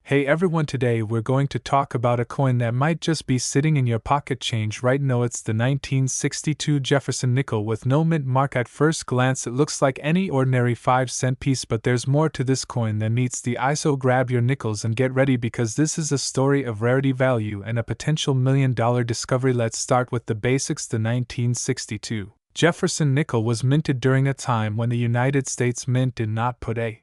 Hey everyone, today we're going to talk about a coin that might just be sitting in your pocket change right now. It's the 1962 Jefferson nickel with no mint mark. At first glance it looks like any ordinary 5-cent piece, but there's more to this coin than meets the eye, so grab your nickels and get ready because this is a story of rarity, value, and a potential $1 million discovery. Let's start with the basics. The 1962 Jefferson nickel was minted during a time when the United States Mint did not put a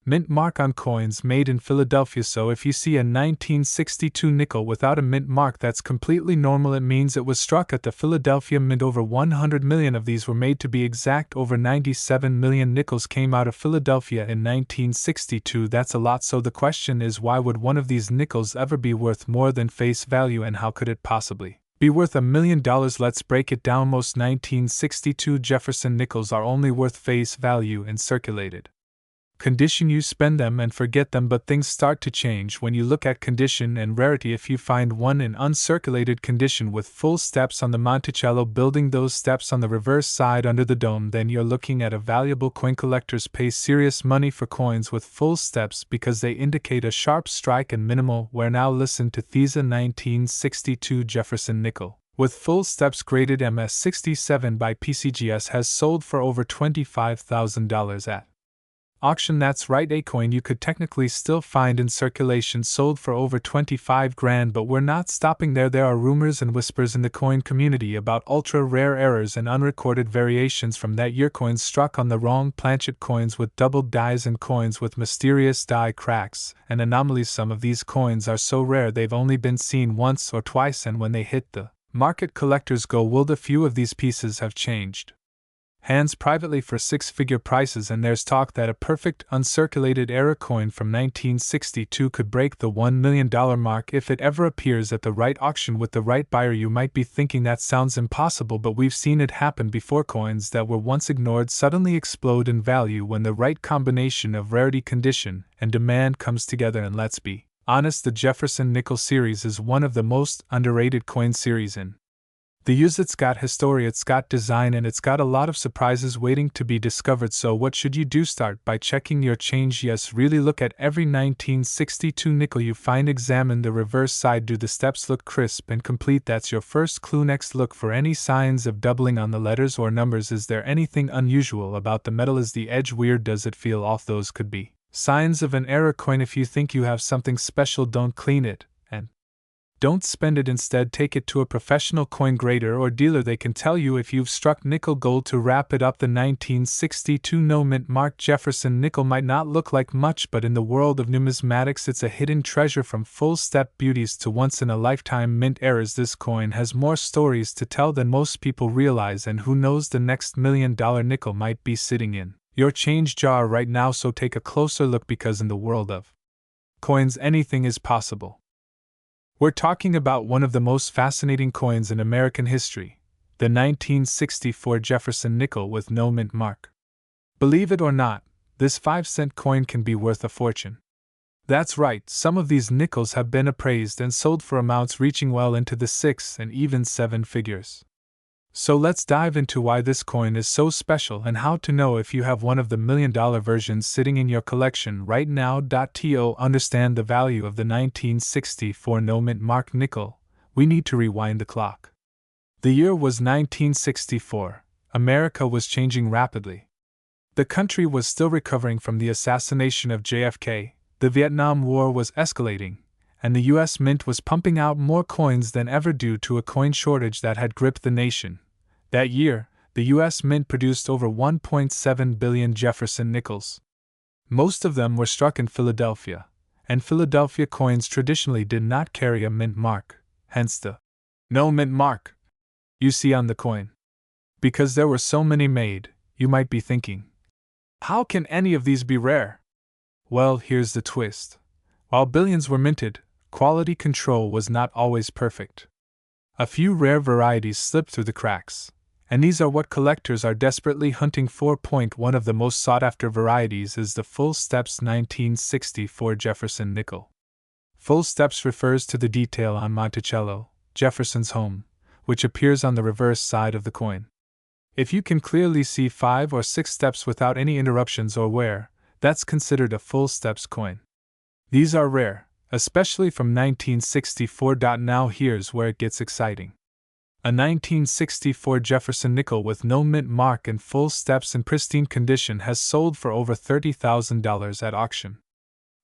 mint mark on coins made in Philadelphia, so if you see a 1962 nickel without a mint mark, that's completely normal. It means it was struck at the Philadelphia Mint. Over 100 million of these were made, to be exact. Over 97 million nickels came out of Philadelphia in 1962. That's a lot. So the question is, why would one of these nickels ever be worth more than face value, and how could it possibly be worth $1 million? Let's break it down. Most 1962 Jefferson nickels are only worth face value in circulated condition. You spend them and forget them, but things start to change when you look at condition and rarity. If you find one in uncirculated condition with full steps on the Monticello building, those steps on the reverse side under the dome, then you're looking at a valuable coin. Collectors pay serious money for coins with full steps because they indicate a sharp strike and minimal wear. Now listen to these: 1962 Jefferson nickel with full steps, graded MS67 by PCGS, has sold for over $25,000 at auction. That's right, a coin you could technically still find in circulation, sold for over 25 grand. But we're not stopping there. There are rumors and whispers in the coin community about ultra rare errors and unrecorded variations from that year. Coins struck on the wrong planchet, coins with doubled dies, and coins with mysterious die cracks and anomalies. Some of these coins are so rare they've only been seen once or twice, and when they hit the market, collectors go wild. A few of these pieces have changed hands privately for six-figure prices, and there's talk that a perfect uncirculated era coin from 1962 could break the $1 million mark if it ever appears at the right auction with the right buyer. You might be thinking that sounds impossible, but we've seen it happen before. Coins that were once ignored suddenly explode in value when the right combination of rarity, condition, and demand comes together. And let's be honest, the Jefferson nickel series is one of the most underrated coin series in the use. It's got history, it's got design, and it's got a lot of surprises waiting to be discovered. So what should you do? Start by checking your change. Yes, really look at every 1962 nickel you find. Examine the reverse side. Do the steps look crisp and complete? That's your first clue. Next, look for any signs of doubling on the letters or numbers. Is there anything unusual about the metal? Is the edge weird? Does it feel off? Those could be signs of an error coin. If you think you have something special, don't clean it, and don't spend it. Instead, take it to a professional coin grader or dealer. They can tell you if you've struck nickel gold. To wrap it up, the 1962 no mint mark Jefferson nickel might not look like much, but in the world of numismatics it's a hidden treasure. From full step beauties to once-in-a-lifetime mint errors, this coin has more stories to tell than most people realize, and who knows, the next $1 million nickel might be sitting in your change jar right now. So take a closer look, because in the world of coins anything is possible. We're talking about one of the most fascinating coins in American history, the 1964 Jefferson nickel with no mint mark. Believe it or not, this 5-cent coin can be worth a fortune. That's right, some of these nickels have been appraised and sold for amounts reaching well into the 6 and even 7 figures. So let's dive into why this coin is so special and how to know if you have one of the $1 million versions sitting in your collection right now. To understand the value of the 1964 no mint mark nickel, we need to rewind the clock. The year was 1964. America was changing rapidly. The country was still recovering from the assassination of JFK, the Vietnam War was escalating, and the U.S. Mint was pumping out more coins than ever due to a coin shortage that had gripped the nation. That year, the U.S. Mint produced over 1.7 billion Jefferson nickels. Most of them were struck in Philadelphia, and Philadelphia coins traditionally did not carry a mint mark, hence the no mint mark you see on the coin. Because there were so many made, you might be thinking, how can any of these be rare? Well, here's the twist. While billions were minted, quality control was not always perfect. A few rare varieties slipped through the cracks, and these are what collectors are desperately hunting for. One of the most sought-after varieties is the Full Steps 1964 Jefferson nickel. Full Steps refers to the detail on Monticello, Jefferson's home, which appears on the reverse side of the coin. If you can clearly see 5 or 6 steps without any interruptions or wear, that's considered a Full Steps coin. These are rare, especially from 1964. Now here's where it gets exciting. A 1964 Jefferson nickel with no mint mark and full steps in pristine condition has sold for over $30,000 at auction.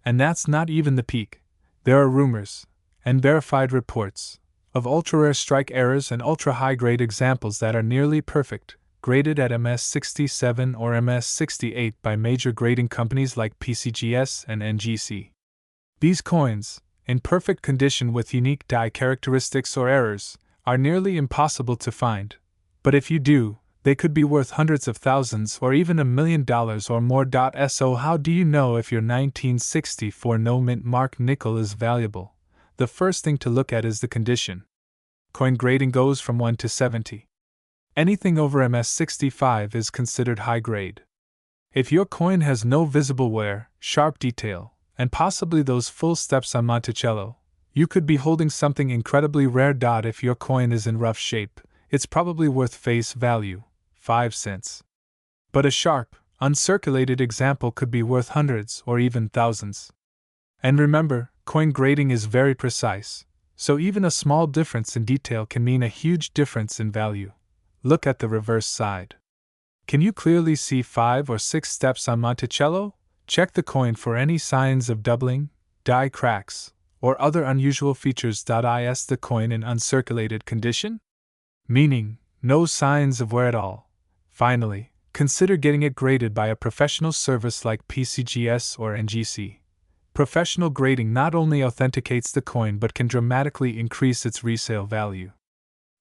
And that's not even the peak. There are rumors, and verified reports, of ultra-rare strike errors and ultra-high-grade examples that are nearly perfect, graded at MS67 or MS68 by major grading companies like PCGS and NGC. These coins, in perfect condition with unique die characteristics or errors, are nearly impossible to find, but if you do, they could be worth hundreds of thousands or even $1 million or more. So how do you know if your 1964 no mint mark nickel is valuable? The first thing to look at is the condition. Coin grading goes from 1 to 70. Anything over MS65 is considered high grade. If your coin has no visible wear, sharp detail, and possibly those full steps on Monticello, you could be holding something incredibly rare. If your coin is in rough shape, it's probably worth face value, 5 cents. But a sharp, uncirculated example could be worth hundreds or even thousands. And remember, coin grading is very precise, so even a small difference in detail can mean a huge difference in value. Look at the reverse side. Can you clearly see 5 or 6 steps on Monticello? Check the coin for any signs of doubling, die cracks, or other unusual features. Is the coin in uncirculated condition? Meaning, no signs of wear at all. Finally, consider getting it graded by a professional service like PCGS or NGC. Professional grading not only authenticates the coin but can dramatically increase its resale value.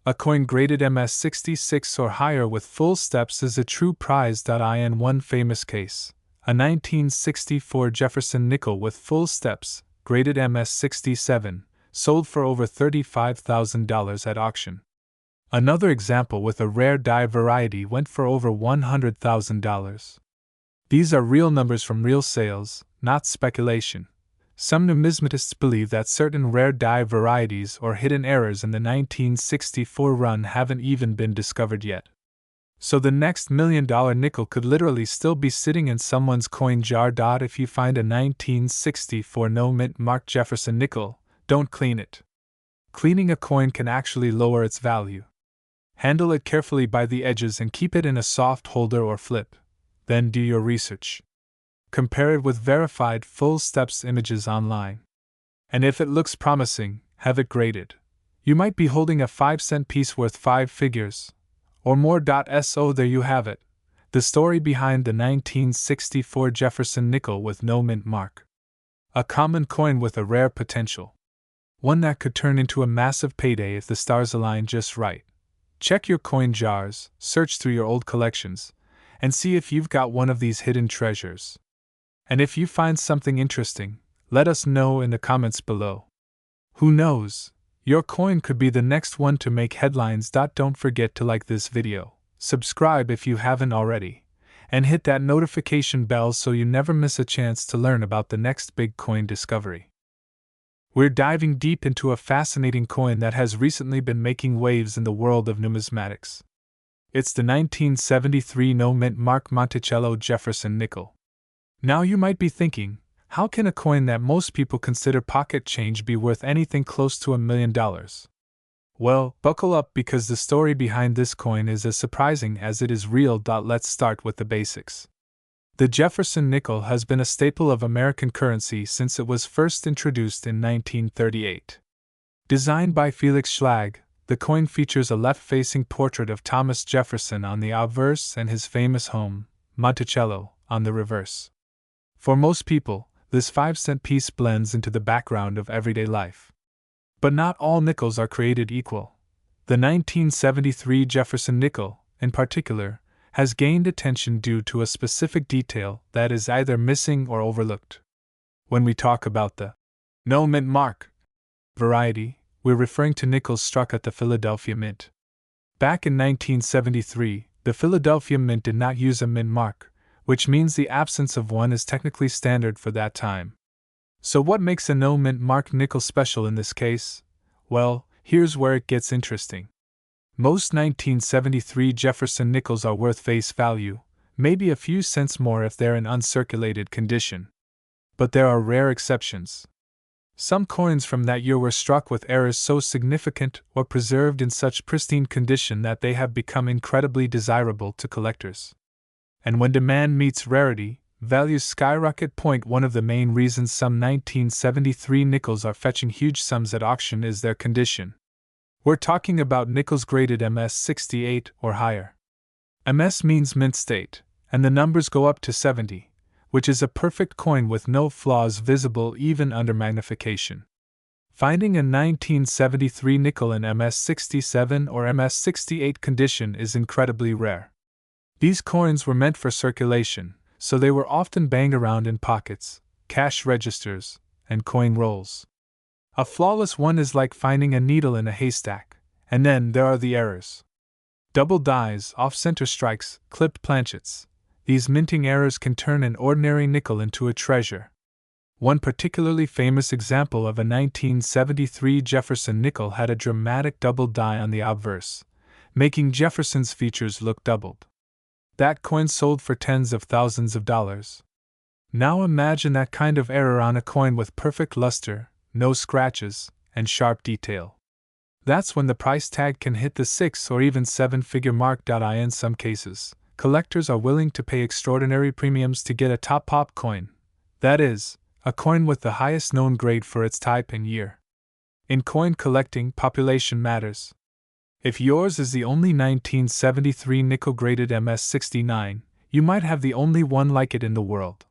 A coin graded MS66 or higher with full steps is a true prize. In one famous case, a 1964 Jefferson nickel with full steps, graded MS67, sold for over $35,000 at auction. Another example with a rare die variety went for over $100,000. These are real numbers from real sales, not speculation. Some numismatists believe that certain rare die varieties or hidden errors in the 1964 run haven't even been discovered yet. So the next $1 million nickel could literally still be sitting in someone's coin jar. If you find a 1964 no mint mark Jefferson nickel, don't clean it. Cleaning a coin can actually lower its value. Handle it carefully by the edges and keep it in a soft holder or flip. Then do your research. Compare it with verified full steps images online. And if it looks promising, have it graded. You might be holding a 5-cent piece worth 5 figures. Or more. So there you have it. The story behind the 1964 Jefferson nickel with no mint mark. A common coin with a rare potential. One that could turn into a massive payday if the stars align just right. Check your coin jars, search through your old collections, and see if you've got one of these hidden treasures. And if you find something interesting, let us know in the comments below. Who knows? Your coin could be the next one to make headlines. Don't forget to like this video, subscribe if you haven't already, and hit that notification bell so you never miss a chance to learn about the next big coin discovery. We're diving deep into a fascinating coin that has recently been making waves in the world of numismatics. It's the 1973 no mint mark Monticello Jefferson nickel. Now you might be thinking, how can a coin that most people consider pocket change be worth anything close to $1 million? Well, buckle up because the story behind this coin is as surprising as it is real. Let's start with the basics. The Jefferson nickel has been a staple of American currency since it was first introduced in 1938. Designed by Felix Schlag, the coin features a left-facing portrait of Thomas Jefferson on the obverse and his famous home, Monticello, on the reverse. For most people, this 5-cent piece blends into the background of everyday life. But not all nickels are created equal. The 1973 Jefferson nickel, in particular, has gained attention due to a specific detail that is either missing or overlooked. When we talk about the no mint mark variety, we're referring to nickels struck at the Philadelphia Mint. Back in 1973, the Philadelphia Mint did not use a mint mark, which means the absence of one is technically standard for that time. So what makes a no mint mark nickel special in this case? Well, here's where it gets interesting. Most 1973 Jefferson nickels are worth face value, maybe a few cents more if they're in uncirculated condition. But there are rare exceptions. Some coins from that year were struck with errors so significant or preserved in such pristine condition that they have become incredibly desirable to collectors. And when demand meets rarity, values skyrocket. One of the main reasons some 1973 nickels are fetching huge sums at auction is their condition. We're talking about nickels graded MS-68 or higher. MS means mint state, and the numbers go up to 70, which is a perfect coin with no flaws visible even under magnification. Finding a 1973 nickel in MS-67 or MS-68 condition is incredibly rare. These coins were meant for circulation, so they were often banged around in pockets, cash registers, and coin rolls. A flawless one is like finding a needle in a haystack, and then there are the errors. Double dies, off-center strikes, clipped planchets. These minting errors can turn an ordinary nickel into a treasure. One particularly famous example of a 1973 Jefferson nickel had a dramatic double die on the obverse, making Jefferson's features look doubled. That coin sold for tens of thousands of dollars. Now imagine that kind of error on a coin with perfect luster, no scratches, and sharp detail. That's when the price tag can hit the 6 or even 7-figure mark. In some cases, collectors are willing to pay extraordinary premiums to get a top pop coin, that is, a coin with the highest known grade for its type and year. In coin collecting, population matters. If yours is the only 1973 nickel graded MS-69, you might have the only one like it in the world.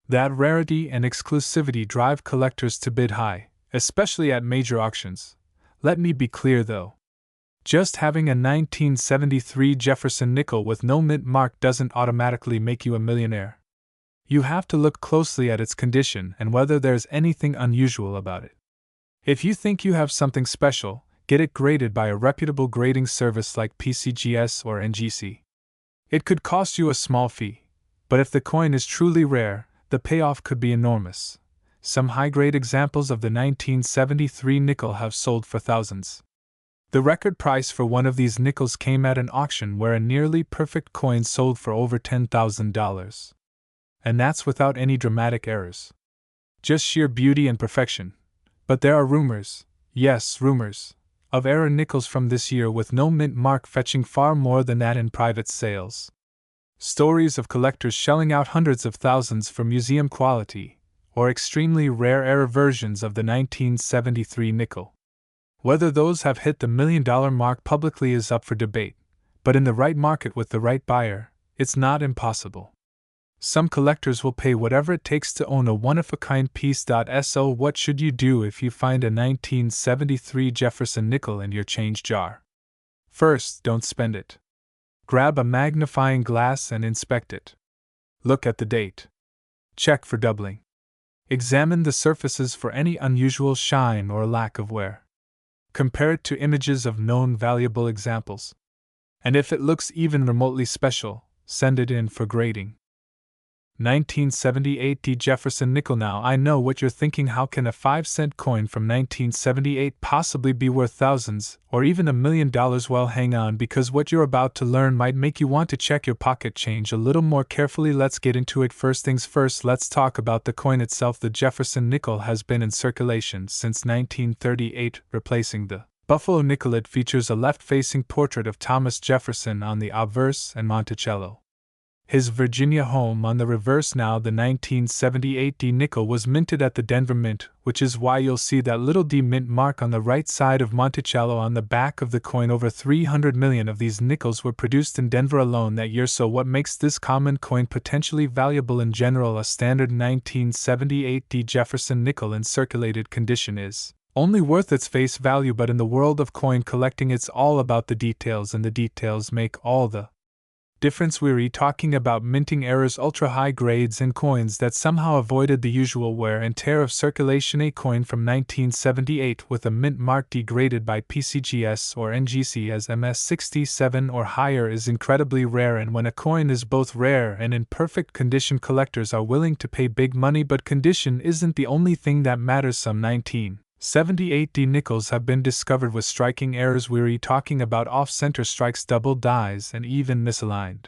That rarity and exclusivity drive collectors to bid high, especially at major auctions. Let me be clear though. Just having a 1973 Jefferson nickel with no mint mark doesn't automatically make you a millionaire. You have to look closely at its condition and whether there's anything unusual about it. If you think you have something special, get it graded by a reputable grading service like PCGS or NGC. It could cost you a small fee, but if the coin is truly rare, the payoff could be enormous. Some high-grade examples of the 1973 nickel have sold for thousands. The record price for one of these nickels came at an auction where a nearly perfect coin sold for over $10,000. And that's without any dramatic errors. Just sheer beauty and perfection. But there are rumors, yes, rumors, of error nickels from this year with no mint mark fetching far more than that in private sales. Stories of collectors shelling out hundreds of thousands for museum quality, or extremely rare error versions of the 1973 nickel. Whether those have hit the $1 million mark publicly is up for debate, but in the right market with the right buyer, it's not impossible. Some collectors will pay whatever it takes to own a one-of-a-kind piece. So what should you do if you find a 1973 Jefferson nickel in your change jar? First, don't spend it. Grab a magnifying glass and inspect it. Look at the date. Check for doubling. Examine the surfaces for any unusual shine or lack of wear. Compare it to images of known valuable examples. And if it looks even remotely special, send it in for grading. 1978 D. Jefferson nickel. Now I know what you're thinking. How can a 5-cent coin from 1978 possibly be worth thousands, or even $1 million? Well, hang on, because what you're about to learn might make you want to check your pocket change a little more carefully. Let's get into it. First things first, let's talk about the coin itself. The Jefferson nickel has been in circulation since 1938, replacing the Buffalo nickel. It features a left-facing portrait of Thomas Jefferson on the obverse and Monticello, his Virginia home, on the reverse. Now, the 1978 D nickel was minted at the Denver Mint, which is why you'll see that little D mint mark on the right side of Monticello on the back of the coin. Over 300 million of these nickels were produced in Denver alone that year. So what makes this common coin potentially valuable in general? A standard 1978 D Jefferson nickel in circulated condition is only worth its face value, but in the world of coin collecting it's all about the details, and the details make all the difference. We're talking about minting errors, ultra-high grades, and coins that somehow avoided the usual wear and tear of circulation. A coin from 1978 with a mint mark degraded by PCGS or NGC as MS-67 or higher is incredibly rare, and when a coin is both rare and in perfect condition, collectors are willing to pay big money. But condition isn't the only thing that matters. Some 1978 D nickels have been discovered with striking errors. We're talking about off-center strikes, double dies, and even misaligned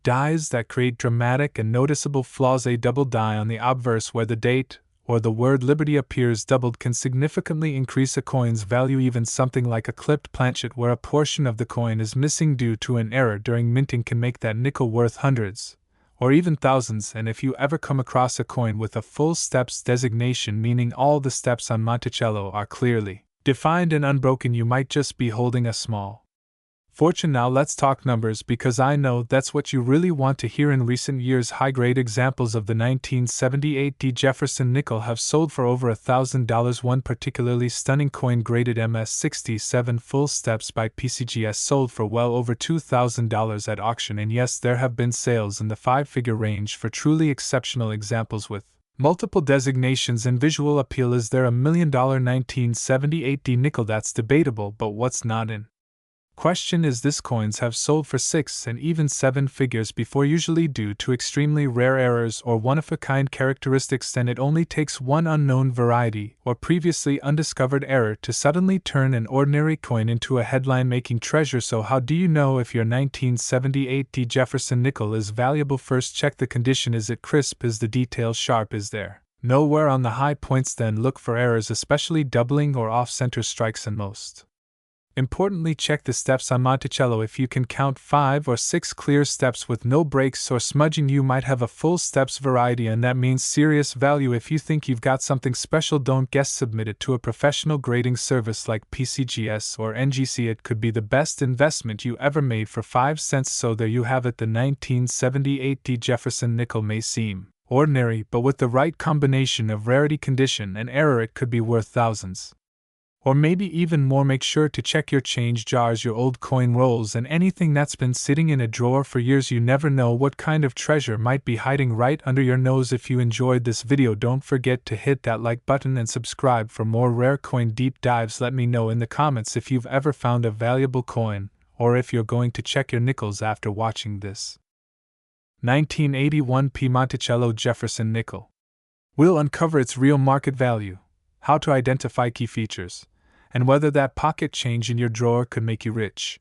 dies that create dramatic and noticeable flaws. A double die on the obverse where the date or the word liberty appears doubled can significantly increase a coin's value. Even something like a clipped planchet where a portion of the coin is missing due to an error during minting can make that nickel worth hundreds, or even thousands. And if you ever come across a coin with a full steps designation, meaning all the steps on Monticello are clearly defined and unbroken, you might just be holding a small fortune. Now let's talk numbers, because I know that's what you really want to hear. In recent years, high-grade examples of the 1978 Jefferson nickel have sold for over $1,000. One particularly stunning coin, graded MS-67 full steps by PCGS, sold for well over $2,000 at auction. And yes, there have been sales in the five-figure range for truly exceptional examples with multiple designations and visual appeal. Is there a $1 million 1978 nickel? That's debatable, but what's not in question is this: coins have sold for six and even seven figures before, usually due to extremely rare errors or one-of-a-kind characteristics. And it only takes one unknown variety or previously undiscovered error to suddenly turn an ordinary coin into a headline-making treasure. So how do you know if your 1978 Jefferson nickel is valuable? First, check the condition. Is it crisp? Is the detail sharp? Is there no wear on the high points? Then look for errors, especially doubling or off-center strikes, and most importantly, check the steps on Monticello. If you can count 5 or 6 clear steps with no breaks or smudging, you might have a full steps variety, and that means serious value. If you think you've got something special, don't guess. Submit it to a professional grading service like PCGS or NGC. It could be the best investment you ever made for 5 cents. So there you have it. The 1978 Jefferson nickel may seem ordinary, but with the right combination of rarity, condition, and error, it could be worth thousands, or maybe even more. Make sure to check your change jars, your old coin rolls, and anything that's been sitting in a drawer for years. You never know what kind of treasure might be hiding right under your nose. If you enjoyed this video, don't forget to hit that like button and subscribe for more rare coin deep dives. Let me know in the comments if you've ever found a valuable coin, or if you're going to check your nickels after watching this 1981 Monticello Jefferson nickel. We'll uncover its real market value, how to identify key features, and whether that pocket change in your drawer could make you rich.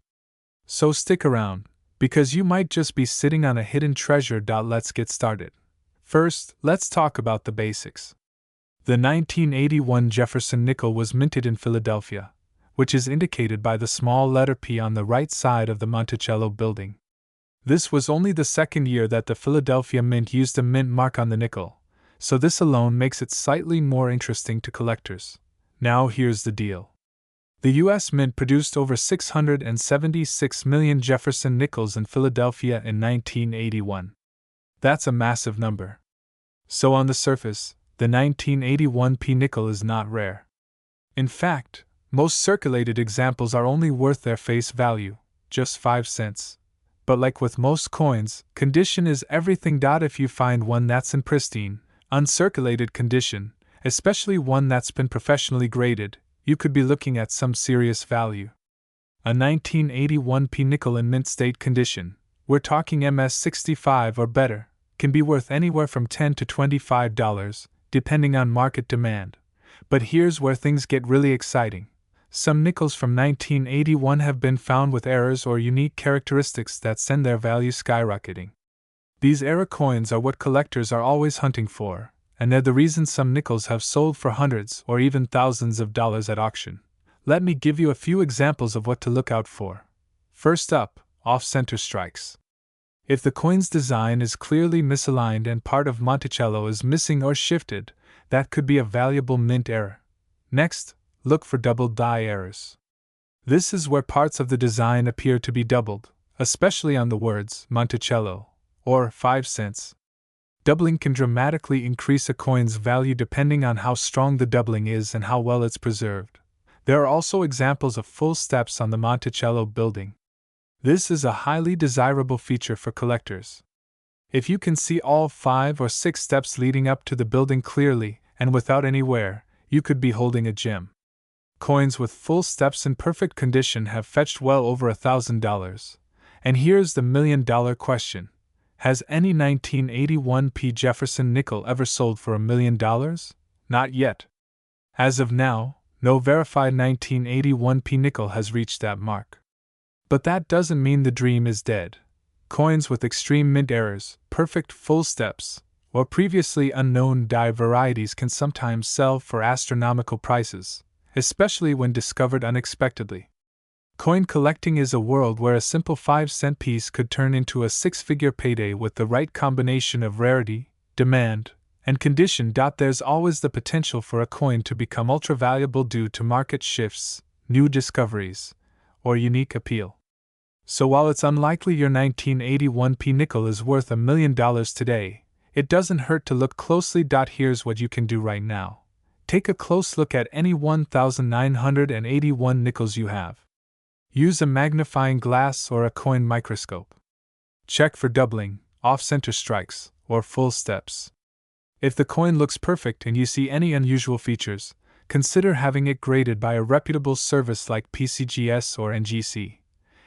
So stick around, because you might just be sitting on a hidden treasure. Let's get started. First, let's talk about the basics. The 1981 Jefferson nickel was minted in Philadelphia, which is indicated by the small letter P on the right side of the Monticello building. This was only the second year that the Philadelphia Mint used a mint mark on the nickel, so this alone makes it slightly more interesting to collectors. Now here's the deal. The U.S. Mint produced over 676 million Jefferson nickels in Philadelphia in 1981. That's a massive number. So on the surface, the 1981 nickel is not rare. In fact, most circulated examples are only worth their face value, just 5 cents. But like with most coins, condition is everything. If you find one that's in pristine, uncirculated condition, especially one that's been professionally graded, you could be looking at some serious value. A 1981 nickel in mint state condition, we're talking MS-65 or better, can be worth anywhere from $10 to $25, depending on market demand. But here's where things get really exciting. Some nickels from 1981 have been found with errors or unique characteristics that send their value skyrocketing. These error coins are what collectors are always hunting for, and they're the reason some nickels have sold for hundreds or even thousands of dollars at auction. Let me give you a few examples of what to look out for. First up, off-center strikes. If the coin's design is clearly misaligned and part of Monticello is missing or shifted, that could be a valuable mint error. Next, look for double die errors. This is where parts of the design appear to be doubled, especially on the words Monticello or 5 cents. Doubling can dramatically increase a coin's value depending on how strong the doubling is and how well it's preserved. There are also examples of full steps on the Monticello building. This is a highly desirable feature for collectors. If you can see all 5 or 6 steps leading up to the building clearly and without any wear, you could be holding a gem. Coins with full steps in perfect condition have fetched well over $1,000. And here's the $1 million question. Has any 1981 Jefferson nickel ever sold for $1 million? Not yet. As of now, no verified 1981 nickel has reached that mark. But that doesn't mean the dream is dead. Coins with extreme mint errors, perfect full steps, or previously unknown die varieties can sometimes sell for astronomical prices, especially when discovered unexpectedly. Coin collecting is a world where a simple 5-cent piece could turn into a six-figure payday with the right combination of rarity, demand, and condition. There's always the potential for a coin to become ultra-valuable due to market shifts, new discoveries, or unique appeal. So while it's unlikely your 1981 p nickel is worth $1 million today, it doesn't hurt to look closely. Here's what you can do right now. Take a close look at any 1,981 nickels you have. Use a magnifying glass or a coin microscope. Check for doubling, off-center strikes, or full steps. If the coin looks perfect and you see any unusual features, consider having it graded by a reputable service like PCGS or NGC.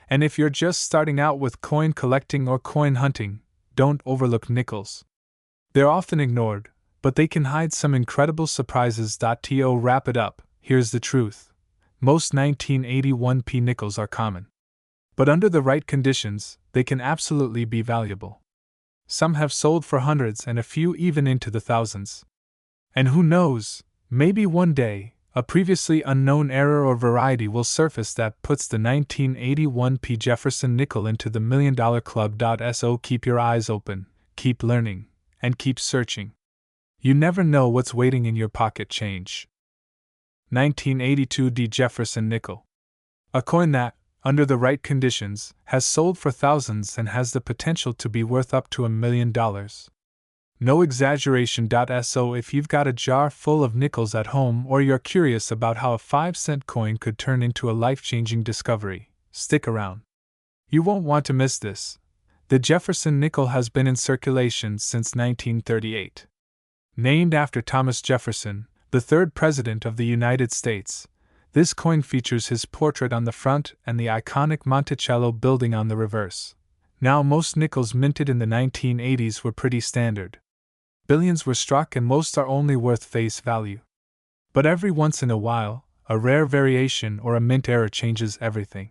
And if you're just starting out with coin collecting or coin hunting, don't overlook nickels. They're often ignored, but they can hide some incredible surprises. To wrap it up, here's the truth. Most 1981 p nickels are common. But under the right conditions, they can absolutely be valuable. Some have sold for hundreds and a few even into the thousands. And who knows, maybe one day, a previously unknown error or variety will surface that puts the 1981 p Jefferson nickel into the $1 million club. So keep your eyes open, keep learning, and keep searching. You never know what's waiting in your pocket change. 1982 D Jefferson nickel. A coin that, under the right conditions, has sold for thousands and has the potential to be worth up to $1 million. No exaggeration. So if you've got a jar full of nickels at home or you're curious about how a 5-cent coin could turn into a life-changing discovery, stick around. You won't want to miss this. The Jefferson nickel has been in circulation since 1938. Named after Thomas Jefferson, the third President of the United States, this coin features his portrait on the front and the iconic Monticello building on the reverse. Now, most nickels minted in the 1980s were pretty standard. Billions were struck and most are only worth face value. But every once in a while, a rare variation or a mint error changes everything.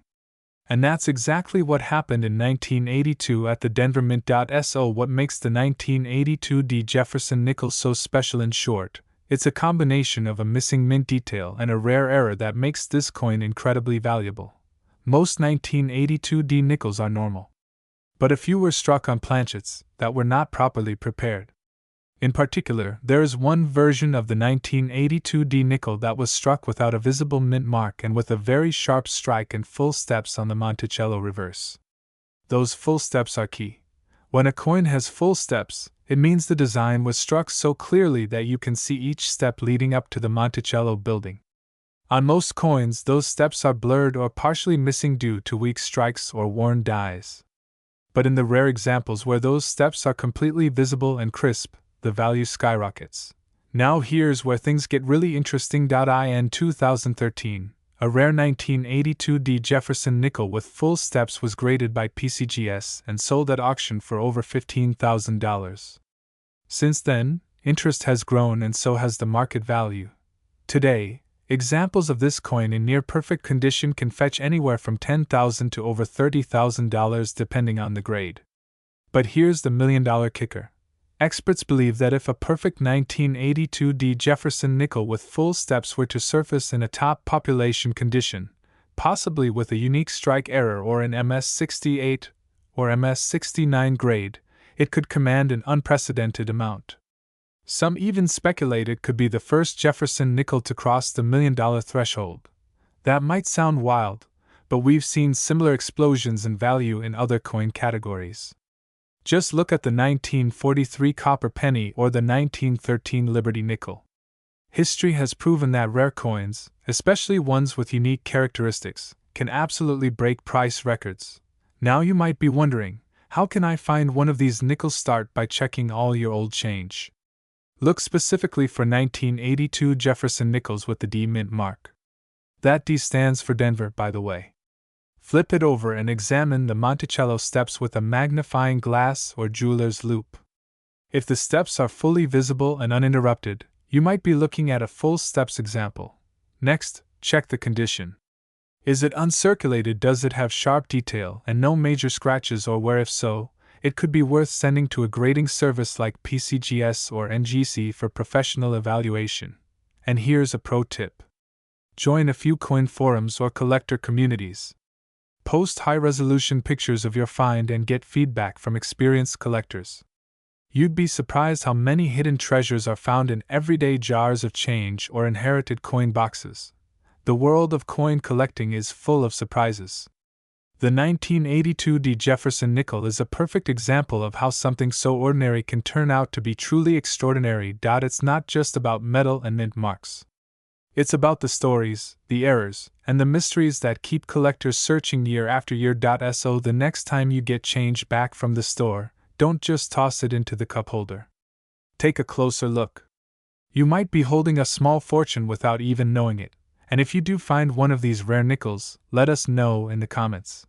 And that's exactly what happened in 1982 at the Denver Mint. So what makes the 1982 D Jefferson nickel so special? In short, it's a combination of a missing mint detail and a rare error that makes this coin incredibly valuable. Most 1982 D nickels are normal. But a few were struck on planchets that were not properly prepared. In particular, there is one version of the 1982 D nickel that was struck without a visible mint mark and with a very sharp strike and full steps on the Monticello reverse. Those full steps are key. When a coin has full steps, it means the design was struck so clearly that you can see each step leading up to the Monticello building. On most coins, those steps are blurred or partially missing due to weak strikes or worn dies. But in the rare examples where those steps are completely visible and crisp, the value skyrockets. Now here's where things get really interesting. In 2013, a rare 1982 D Jefferson nickel with full steps was graded by PCGS and sold at auction for over $15,000. Since then, interest has grown and so has the market value. Today, examples of this coin in near-perfect condition can fetch anywhere from $10,000 to over $30,000 depending on the grade. But here's the million-dollar kicker. Experts believe that if a perfect 1982 D Jefferson nickel with full steps were to surface in a top population condition, possibly with a unique strike error or an MS68 or MS69 grade, it could command an unprecedented amount. Some even speculate it could be the first Jefferson nickel to cross the $1 million threshold. That might sound wild, but we've seen similar explosions in value in other coin categories. Just look at the 1943 copper penny or the 1913 Liberty nickel. History has proven that rare coins, especially ones with unique characteristics, can absolutely break price records. Now you might be wondering, how can I find one of these nickels? Start by checking all your old change. Look specifically for 1982 Jefferson nickels with the D mint mark. That D stands for Denver, by the way. Flip it over and examine the Monticello steps with a magnifying glass or jeweler's loupe. If the steps are fully visible and uninterrupted, you might be looking at a full steps example. Next, check the condition. Is it uncirculated? Does it have sharp detail and no major scratches or wear? If so, it could be worth sending to a grading service like PCGS or NGC for professional evaluation. And here's a pro tip. Join a few coin forums or collector communities. Post high-resolution pictures of your find and get feedback from experienced collectors. You'd be surprised how many hidden treasures are found in everyday jars of change or inherited coin boxes. The world of coin collecting is full of surprises. The 1982 Jefferson nickel is a perfect example of how something so ordinary can turn out to be truly extraordinary. It's not just about metal and mint marks. It's about the stories, the errors, and the mysteries that keep collectors searching year after year. So the next time you get change back from the store, don't just toss it into the cup holder. Take a closer look. You might be holding a small fortune without even knowing it, and if you do find one of these rare nickels, let us know in the comments.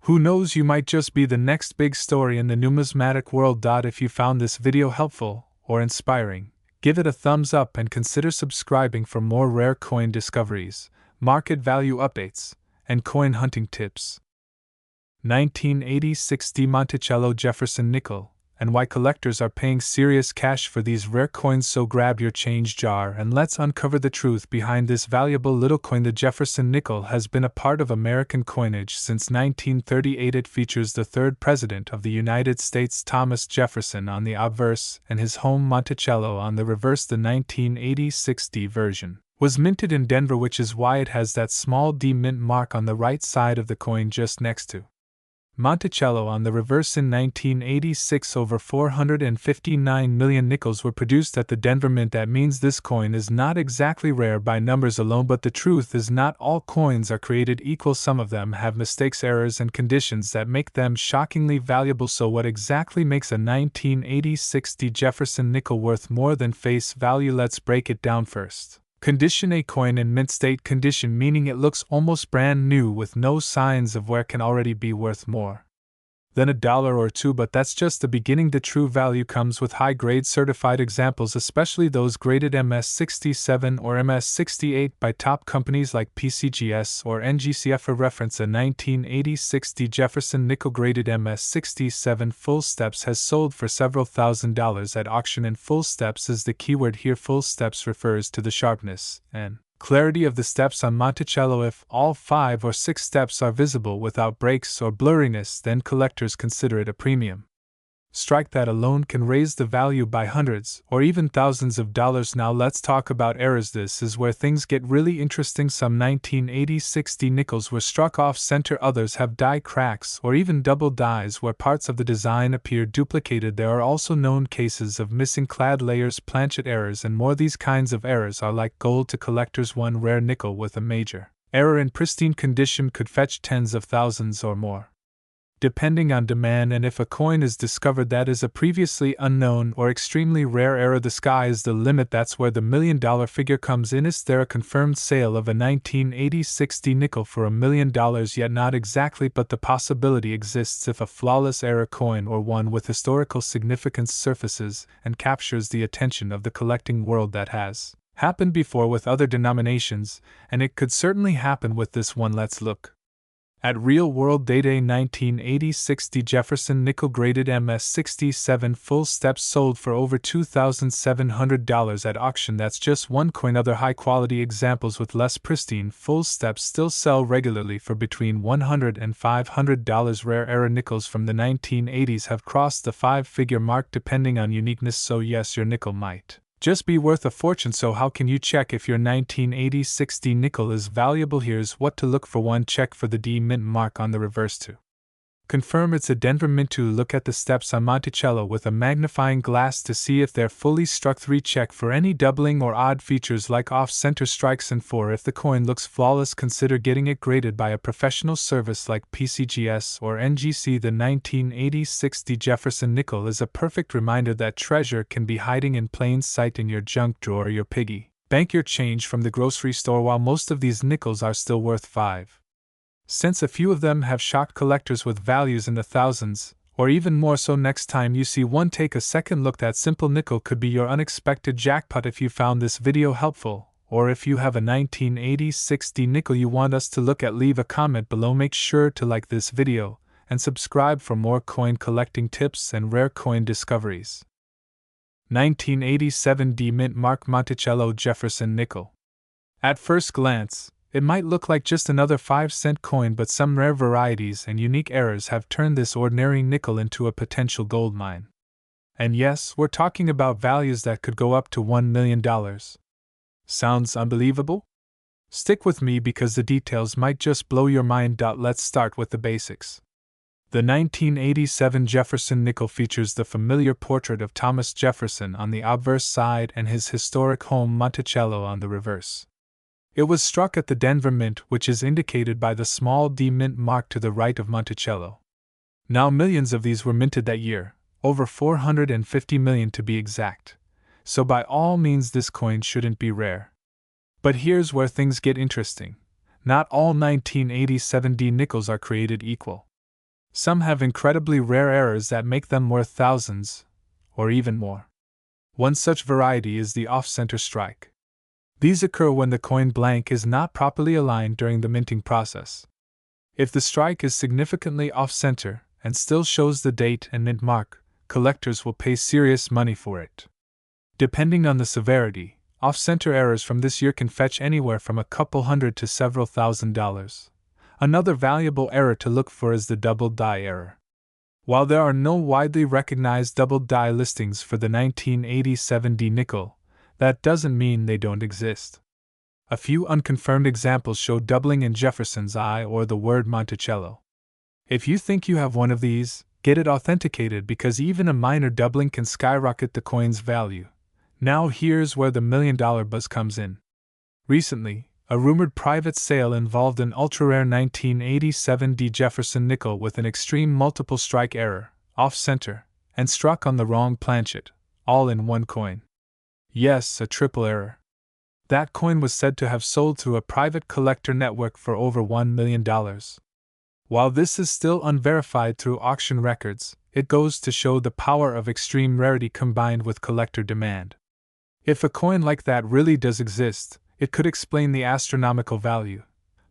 Who knows, you might just be the next big story in the numismatic world. If you found this video helpful or inspiring, give it a thumbs up and consider subscribing for more rare coin discoveries, market value updates, and coin hunting tips. 1986 De Monticello Jefferson nickel, and why collectors are paying serious cash for these rare coins. So grab your change jar and let's uncover the truth behind this valuable little coin. The Jefferson nickel has been a part of American coinage since 1938. It features the third president of the United States, Thomas Jefferson, on the obverse and his home Monticello on the reverse. The 1986 D version was minted in Denver, which is why it has that small D mint mark on the right side of the coin just next to Monticello on the reverse. In 1986, over 459 million nickels were produced at the Denver Mint. That means this coin is not exactly rare by numbers alone, but the truth is not all coins are created equal. Some of them have mistakes, errors, and conditions that make them shockingly valuable. So what exactly makes a 1986 De Jefferson nickel worth more than face value? Let's break it down first. Condition: a coin in mint state condition, meaning it looks almost brand new with no signs of wear, can already be worth more than $1 or $2, but that's just the beginning. The true value comes with high-grade certified examples, especially those graded MS67 or MS68 by top companies like PCGS or NGC. For reference, a 1986 De Jefferson nickel graded MS67 full steps has sold for several $1,000s at auction, and full steps is the keyword here. Full steps refers to the sharpness and clarity of the steps on Monticello. If all 5 or 6 steps are visible without breaks or blurriness, then collectors consider it a premium strike that alone can raise the value by hundreds or even thousands of dollars. Now let's talk about errors. This is where things get really interesting. Some 1986 D nickels were struck off center, others have die cracks or even double dies where parts of the design appear duplicated. There are also known cases of missing clad layers, planchet errors, and more. These kinds of errors are like gold to collectors. One rare nickel with a major error in pristine condition could fetch tens of thousands or more, depending on demand. And if a coin is discovered that is a previously unknown or extremely rare error, the sky is the limit. That's where the $1 million figure comes in. Is there a confirmed sale of a 1986 D nickel for $1 million? Yet not exactly, but the possibility exists if a flawless error coin or one with historical significance surfaces and captures the attention of the collecting world. That has happened before with other denominations, and it could certainly happen with this one. Let's look at real-world data. 1986 De Jefferson nickel graded MS67 full steps sold for over $2,700 at auction. That's just one coin. Other high-quality examples with less pristine full steps still sell regularly for between $100 and $500. Rare error nickels from the 1980s have crossed the 5-figure mark depending on uniqueness. So yes, your nickel might just be worth a fortune. So how can you check if your 1986 D nickel is valuable? Here's what to look for. 1. Check for the D mint mark on the reverse. 2. Confirm it's a Denver mint. 2. Look at the steps on Monticello with a magnifying glass to see if they're fully struck. 3. Check for any doubling or odd features like off-center strikes. And 4. If the coin looks flawless, consider getting it graded by a professional service like PCGS or NGC. The 1986 De Jefferson nickel is a perfect reminder that treasure can be hiding in plain sight in your junk drawer or your piggy bank. Your change from the grocery store. While most of these nickels are still worth 5 cents, a few of them have shocked collectors with values in the thousands, or even more. So next time you see one, take a second look. That simple nickel could be your unexpected jackpot. If you found this video helpful, or if you have a 1986 D nickel you want us to look at, leave a comment below. Make sure to like this video and subscribe for more coin collecting tips and rare coin discoveries. 1987 D Mint Mark Monticello Jefferson Nickel. At first glance, it might look like just another 5-cent coin, but some rare varieties and unique errors have turned this ordinary nickel into a potential gold mine. And yes, we're talking about values that could go up to $1 million. Sounds unbelievable? Stick with me because the details might just blow your mind. Let's start with the basics. The 1987 Jefferson nickel features the familiar portrait of Thomas Jefferson on the obverse side and his historic home Monticello on the reverse. It was struck at the Denver Mint, which is indicated by the small D mint mark to the right of Monticello. Now, millions of these were minted that year, over 450 million to be exact, so by all means this coin shouldn't be rare. But here's where things get interesting. Not all 1987 D nickels are created equal. Some have incredibly rare errors that make them worth thousands, or even more. One such variety is the off-center strike. These occur when the coin blank is not properly aligned during the minting process. If the strike is significantly off-center and still shows the date and mint mark, collectors will pay serious money for it. Depending on the severity, off-center errors from this year can fetch anywhere from a couple hundred to several $1,000s. Another valuable error to look for is the double die error. While there are no widely recognized double die listings for the 1987 D nickel, that doesn't mean they don't exist. A few unconfirmed examples show doubling in Jefferson's I or the word Monticello. If you think you have one of these, get it authenticated because even a minor doubling can skyrocket the coin's value. Now here's where the $1 million buzz comes in. Recently, a rumored private sale involved an ultra-rare 1987 D Jefferson nickel with an extreme multiple strike error, off-center, and struck on the wrong planchet, all in one coin. Yes, a triple error. That coin was said to have sold through a private collector network for over $1 million. While this is still unverified through auction records, it goes to show the power of extreme rarity combined with collector demand. If a coin like that really does exist, it could explain the astronomical value.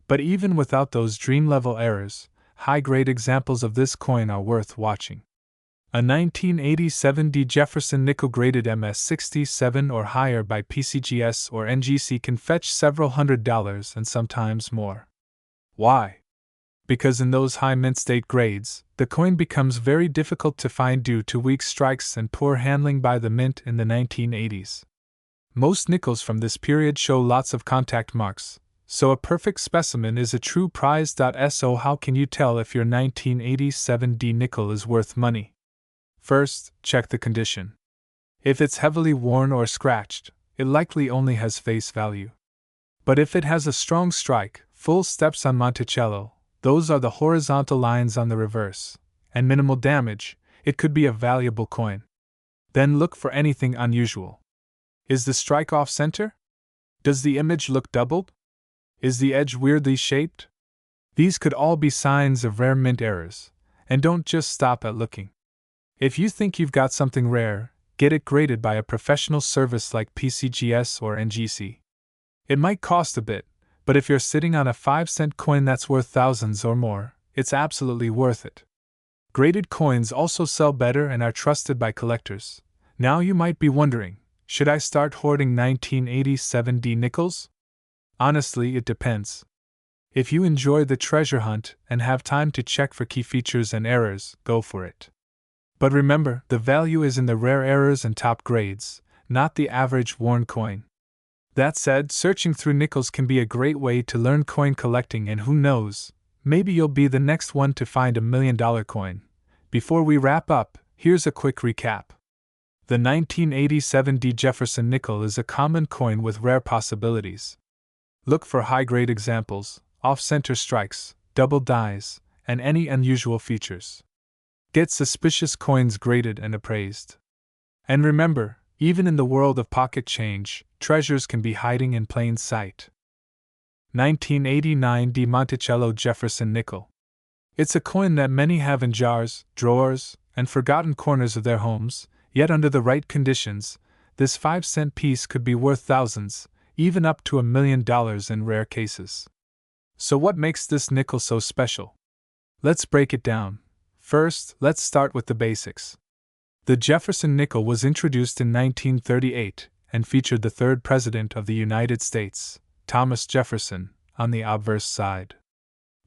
But even without those dream-level errors, high-grade examples of this coin are worth watching. A 1987 D Jefferson nickel graded MS67 or higher by PCGS or NGC can fetch several $100s and sometimes more. Why? Because in those high mint state grades, the coin becomes very difficult to find due to weak strikes and poor handling by the mint in the 1980s. Most nickels from this period show lots of contact marks, so a perfect specimen is a true prize. So how can you tell if your 1987 D nickel is worth money? First, check the condition. If it's heavily worn or scratched, it likely only has face value. But if it has a strong strike, full steps on Monticello, those are the horizontal lines on the reverse, and minimal damage, it could be a valuable coin. Then look for anything unusual. Is the strike off-center? Does the image look doubled? Is the edge weirdly shaped? These could all be signs of rare mint errors, and don't just stop at looking. If you think you've got something rare, get it graded by a professional service like PCGS or NGC. It might cost a bit, but if you're sitting on a 5-cent coin that's worth thousands or more, it's absolutely worth it. Graded coins also sell better and are trusted by collectors. Now you might be wondering, should I start hoarding 1987 D nickels? Honestly, it depends. If you enjoy the treasure hunt and have time to check for key features and errors, go for it. But remember, the value is in the rare errors and top grades, not the average worn coin. That said, searching through nickels can be a great way to learn coin collecting, and who knows, maybe you'll be the next one to find $1 million coin. Before we wrap up, here's a quick recap. The 1987 D Jefferson nickel is a common coin with rare possibilities. Look for high-grade examples, off-center strikes, double dies, and any unusual features. Get suspicious coins graded and appraised. And remember, even in the world of pocket change, treasures can be hiding in plain sight. 1989 D Monticello Jefferson nickel. It's a coin that many have in jars, drawers, and forgotten corners of their homes, yet under the right conditions, this 5-cent piece could be worth thousands, even up to $1 million in rare cases. So what makes this nickel so special? Let's break it down. First, let's start with the basics. The Jefferson nickel was introduced in 1938 and featured the third President of the United States, Thomas Jefferson, on the obverse side.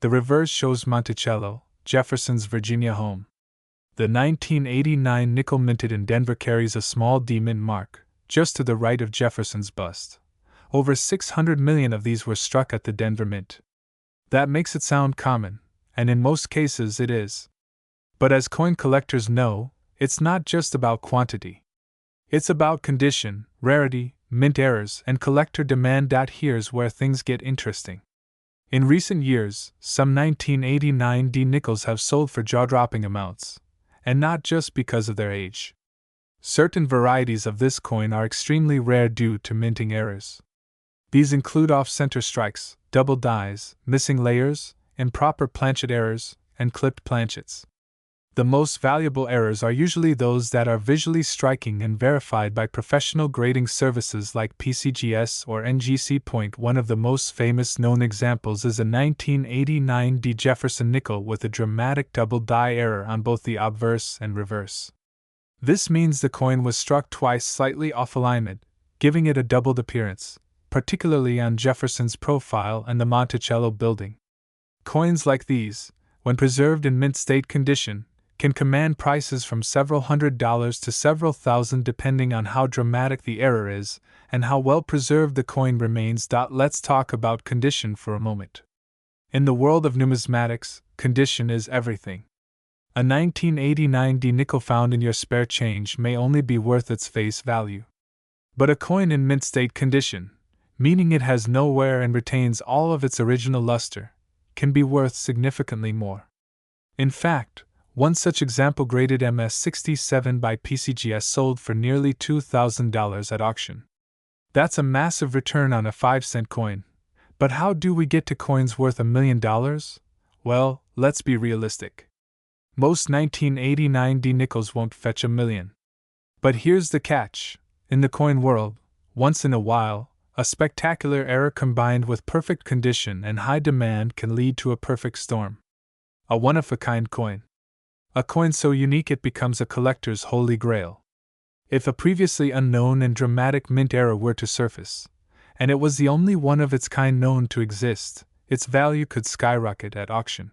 The reverse shows Monticello, Jefferson's Virginia home. The 1989 nickel minted in Denver carries a small D mint mark, just to the right of Jefferson's bust. Over 600 million of these were struck at the Denver Mint. That makes it sound common, and in most cases it is. But as coin collectors know, it's not just about quantity. It's about condition, rarity, mint errors, and collector demand. Here's where things get interesting. In recent years, some 1989 D nickels have sold for jaw-dropping amounts, and not just because of their age. Certain varieties of this coin are extremely rare due to minting errors. These include off-center strikes, double dies, missing layers, improper planchet errors, and clipped planchets. The most valuable errors are usually those that are visually striking and verified by professional grading services like PCGS or NGC. One of the most famous known examples is a 1989 D Jefferson nickel with a dramatic double die error on both the obverse and reverse. This means the coin was struck twice slightly off alignment, giving it a doubled appearance, particularly on Jefferson's profile and the Monticello building. Coins like these, when preserved in mint state condition, can command prices from several $100s to several thousand depending on how dramatic the error is and how well preserved the coin remains. Let's talk about condition for a moment. In the world of numismatics, condition is everything. A 1989 D nickel found in your spare change may only be worth its face value. But a coin in mint state condition, meaning it has no wear and retains all of its original luster, can be worth significantly more. In fact, one such example graded MS67 by PCGS sold for nearly $2,000 at auction. That's a massive return on a 5-cent coin. But how do we get to coins worth $1 million? Well, let's be realistic. Most 1989 D nickels won't fetch $1 million. But here's the catch. In the coin world, once in a while, a spectacular error combined with perfect condition and high demand can lead to a perfect storm. A one-of-a-kind coin. A coin so unique it becomes a collector's holy grail. If a previously unknown and dramatic mint error were to surface, and it was the only one of its kind known to exist, its value could skyrocket at auction.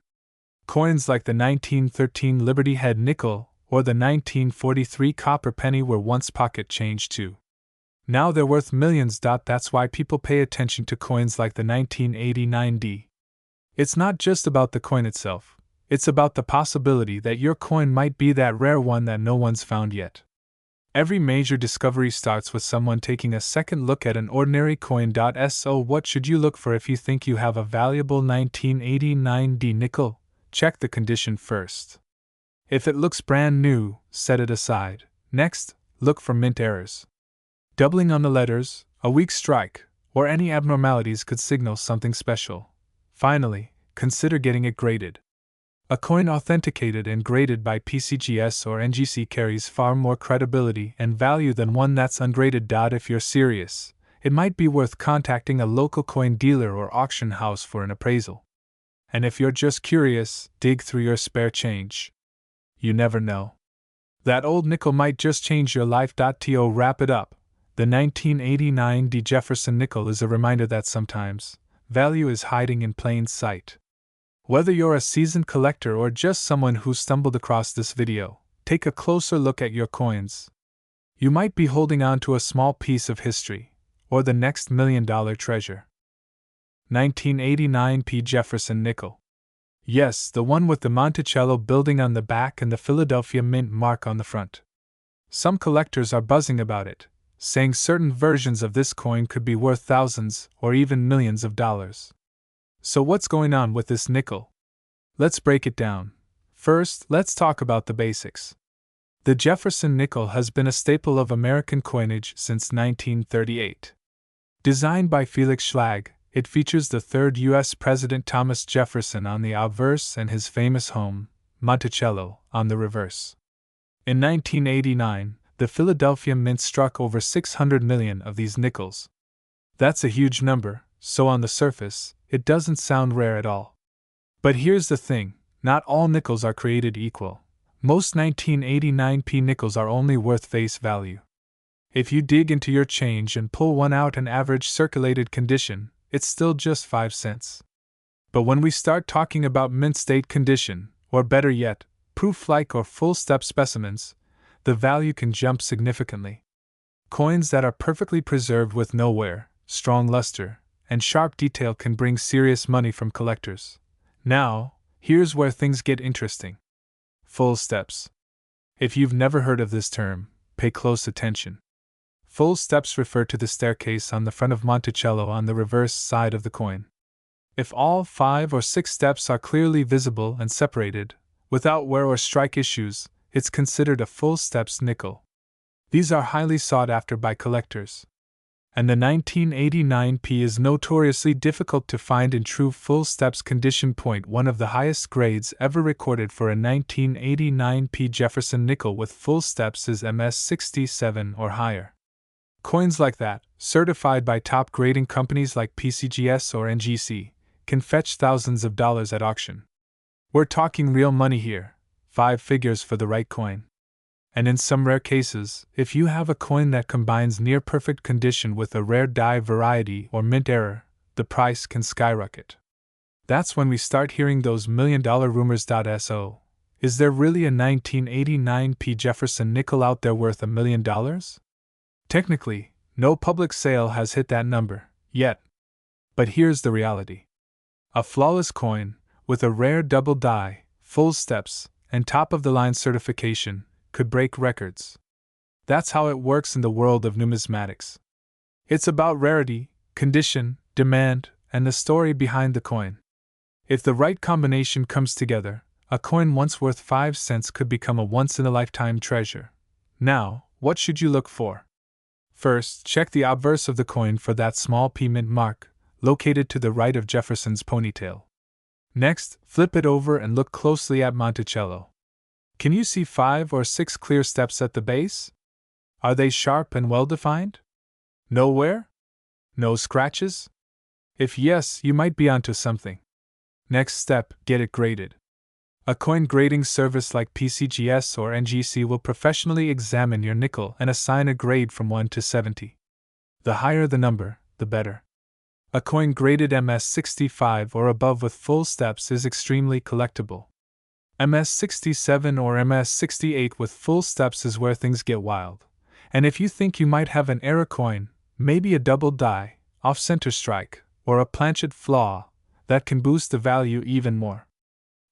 Coins like the 1913 Liberty Head nickel or the 1943 copper penny were once pocket change too. Now they're worth millions. That's why people pay attention to coins like the 1989 D. It's not just about the coin itself. It's about the possibility that your coin might be that rare one that no one's found yet. Every major discovery starts with someone taking a second look at an ordinary coin. So what should you look for if you think you have a valuable 1989 D nickel? Check the condition first. If it looks brand new, set it aside. Next, look for mint errors. Doubling on the letters, a weak strike, or any abnormalities could signal something special. Finally, consider getting it graded. A coin authenticated and graded by PCGS or NGC carries far more credibility and value than one that's ungraded. If you're serious, it might be worth contacting a local coin dealer or auction house for an appraisal. And if you're just curious, dig through your spare change. You never know. That old nickel might just change your life. To wrap it up, the 1989 D Jefferson nickel is a reminder that sometimes, value is hiding in plain sight. Whether you're a seasoned collector or just someone who stumbled across this video, take a closer look at your coins. You might be holding on to a small piece of history, or the next $1 million treasure. 1989 P. Jefferson nickel. Yes, the one with the Monticello building on the back and the Philadelphia Mint mark on the front. Some collectors are buzzing about it, saying certain versions of this coin could be worth thousands or even millions of dollars. So what's going on with this nickel? Let's break it down. First, let's talk about the basics. The Jefferson nickel has been a staple of American coinage since 1938. Designed by Felix Schlag, it features the third U.S. President Thomas Jefferson on the obverse and his famous home, Monticello, on the reverse. In 1989, the Philadelphia Mint struck over 600 million of these nickels. That's a huge number, so on the surface, it doesn't sound rare at all. But here's the thing, not all nickels are created equal. Most 1989p nickels are only worth face value. If you dig into your change and pull one out in average circulated condition, it's still just 5 cents. But when we start talking about mint state condition, or better yet, proof-like or full-step specimens, the value can jump significantly. Coins that are perfectly preserved with no wear, strong luster, and sharp detail can bring serious money from collectors. Now, here's where things get interesting. Full steps. If you've never heard of this term, pay close attention. Full steps refer to the staircase on the front of Monticello on the reverse side of the coin. If all 5 or 6 steps are clearly visible and separated, without wear or strike issues, it's considered a full steps nickel. These are highly sought after by collectors. And the 1989p is notoriously difficult to find in true full steps condition. One of the highest grades ever recorded for a 1989p Jefferson nickel with full steps is MS67 or higher. Coins like that, certified by top grading companies like PCGS or NGC, can fetch thousands of dollars at auction. We're talking real money here, 5 figures for the right coin. And in some rare cases, if you have a coin that combines near perfect condition with a rare die variety or mint error, the price can skyrocket. That's when we start hearing those million-dollar rumors. So, is there really a 1989p Jefferson nickel out there worth $1 million? Technically, no public sale has hit that number, yet. But here's the reality. A flawless coin, with a rare double die, full steps, and top-of-the-line certification, could break records. That's how it works in the world of numismatics. It's about rarity, condition, demand, and the story behind the coin. If the right combination comes together, a coin once worth 5 cents could become a once-in-a-lifetime treasure. Now, what should you look for? First, check the obverse of the coin for that small P mint mark, located to the right of Jefferson's ponytail. Next, flip it over and look closely at Monticello. Can you see 5 or 6 clear steps at the base? Are they sharp and well-defined? No wear? No scratches? If yes, you might be onto something. Next step, get it graded. A coin grading service like PCGS or NGC will professionally examine your nickel and assign a grade from 1 to 70. The higher the number, the better. A coin graded MS65 or above with full steps is extremely collectible. MS67 or MS68 with full steps is where things get wild. And if you think you might have an error coin, maybe a double die, off-center strike, or a planchet flaw, that can boost the value even more.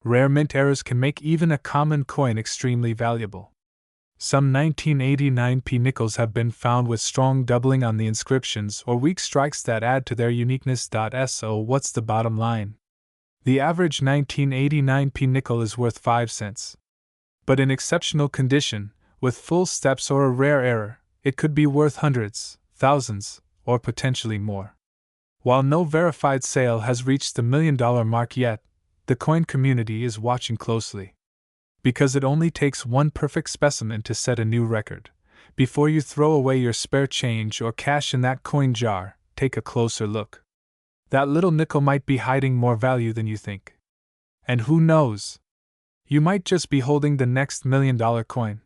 Rare mint errors can make even a common coin extremely valuable. Some 1989p nickels have been found with strong doubling on the inscriptions or weak strikes that add to their uniqueness. So what's the bottom line? The average 1989p nickel is worth 5 cents. But in exceptional condition, with full steps or a rare error, it could be worth hundreds, thousands, or potentially more. While no verified sale has reached the $1 million mark yet, the coin community is watching closely. Because it only takes one perfect specimen to set a new record. Before you throw away your spare change or cash in that coin jar, take a closer look. That little nickel might be hiding more value than you think. And who knows? You might just be holding the next $1 million coin.